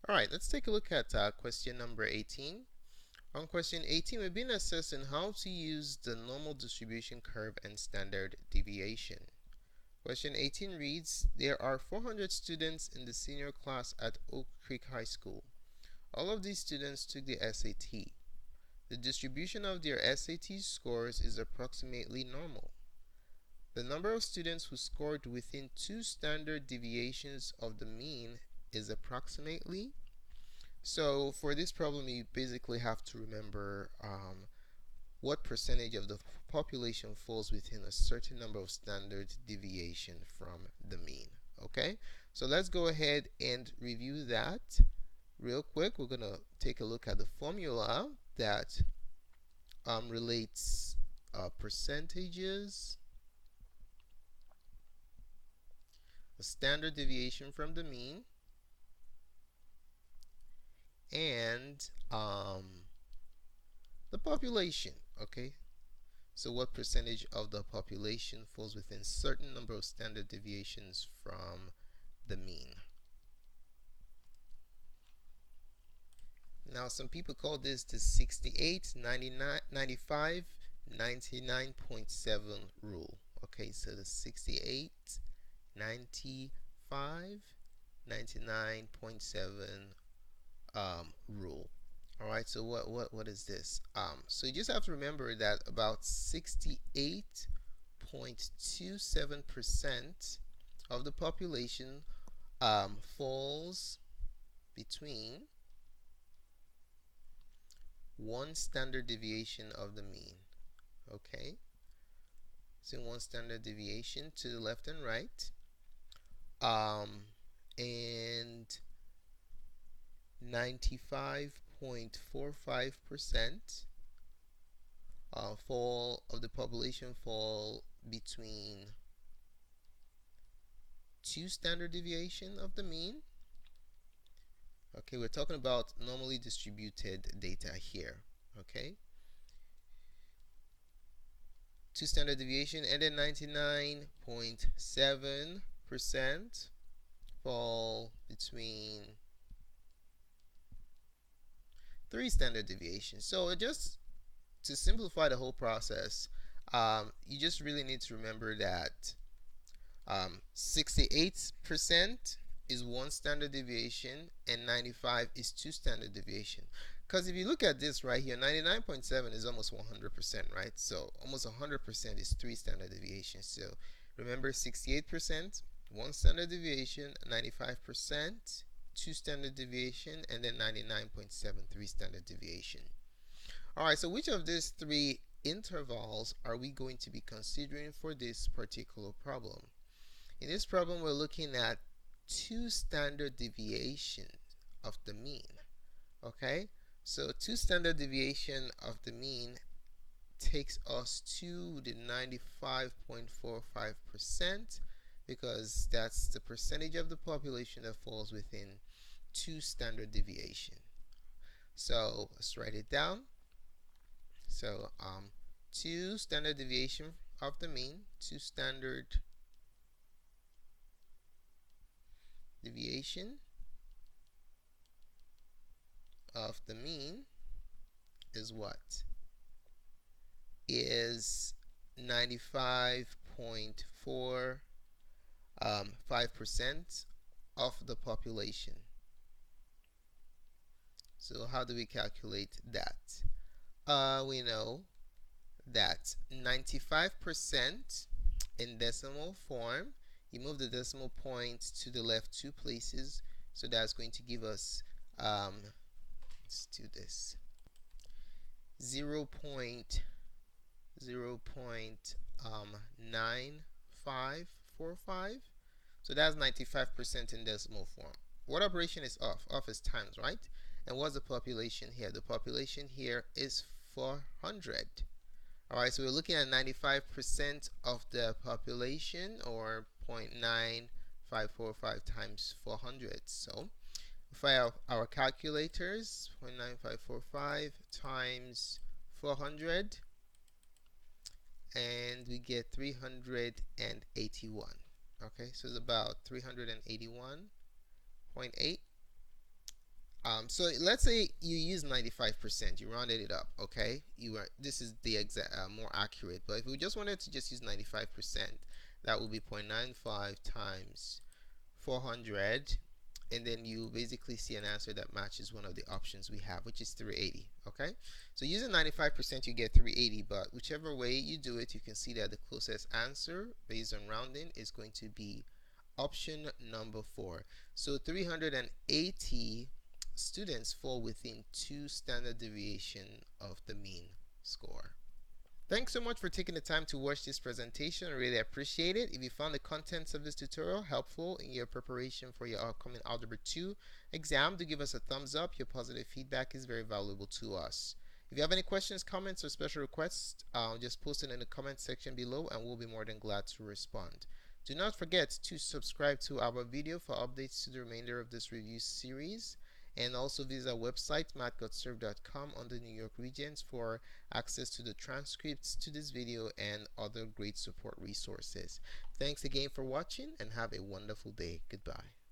All right, let's take a look at question number 18. On question 18, we've been assessing how to use the normal distribution curve and standard deviation. Question 18 reads, there are 400 students in the senior class at Oak Creek High School. All of these students took the SAT. The distribution of their SAT scores is approximately normal. The number of students who scored within 2 standard deviations of the mean is approximately. So for this problem, you basically have to remember what percentage of the population falls within a certain number of standard deviation from the mean. Okay, so let's go ahead and review that real quick. We're going to take a look at the formula that relates percentages, the standard deviation from the mean, and the population. Okay, so what percentage of the population falls within certain number of standard deviations from the mean. Now some people call this the 68, 99, 95, 99.7 rule. Okay, so the 68, 95, 99.7 rule. All right, so what is this? So you just have to remember that about 68.27% of the population falls between 1 standard deviation of the mean. Okay, so 1 standard deviation to the left and right, and 95.45% fall of the population fall between 2 standard deviation of the mean. Okay, we're talking about normally distributed data here. Okay, 2 standard deviation, and then 99.7% fall between 3 standard deviations. So just to simplify the whole process, you just really need to remember that 68% is 1 standard deviation and 95 is 2 standard deviation. Because if you look at this right here, 99.7 is almost 100%, right? So almost 100% is 3 standard deviations. So remember, 68%, 1 standard deviation, 95%, 2 standard deviation, and then 99.73 standard deviation. All right, so which of these 3 intervals are we going to be considering for this particular problem? In this problem, we're looking at 2 standard deviations of the mean. Okay, so 2 standard deviation of the mean takes us to the 95.45%, because that's the percentage of the population that falls within 2 standard deviation. So let's write it down. So 2 standard deviation of the mean, 2 standard deviation of the mean is what? Is 95.45% of the population. So how do we calculate that? We know that 95% in decimal form, you move the decimal point to the left 2 places, so that's going to give us let's do this, 0.9545. So that's 95% in decimal form. What operation is off? Off is times, right? And what's the population here? The population here is 400. Alright, so we're looking at 95% of the population, or 0.9545 times 400. So if I have our calculators, 0.9545 times 400, and we get 381. Okay, so it's about 381.8 So let's say you use 95%, you rounded it up, okay? This is the exact more accurate. But if we just wanted to just use 95%, that would be 0.95 times 400, and then you basically see an answer that matches one of the options we have, which is 380. Okay, so using 95% you get 380, but whichever way you do it, you can see that the closest answer based on rounding is going to be option number 4. So 380 students fall within 2 standard deviation of the mean score. Thanks so much for taking the time to watch this presentation. I really appreciate it. If you found the contents of this tutorial helpful in your preparation for your upcoming Algebra 2 exam, do give us a thumbs up. Your positive feedback is very valuable to us. If you have any questions, comments, or special requests, just post it in the comment section below and we'll be more than glad to respond. Do not forget to subscribe to our video for updates to the remainder of this review series. And also visit our website, mathgotserved.com, on the New York regions for access to the transcripts to this video and other great support resources. Thanks again for watching and have a wonderful day. Goodbye.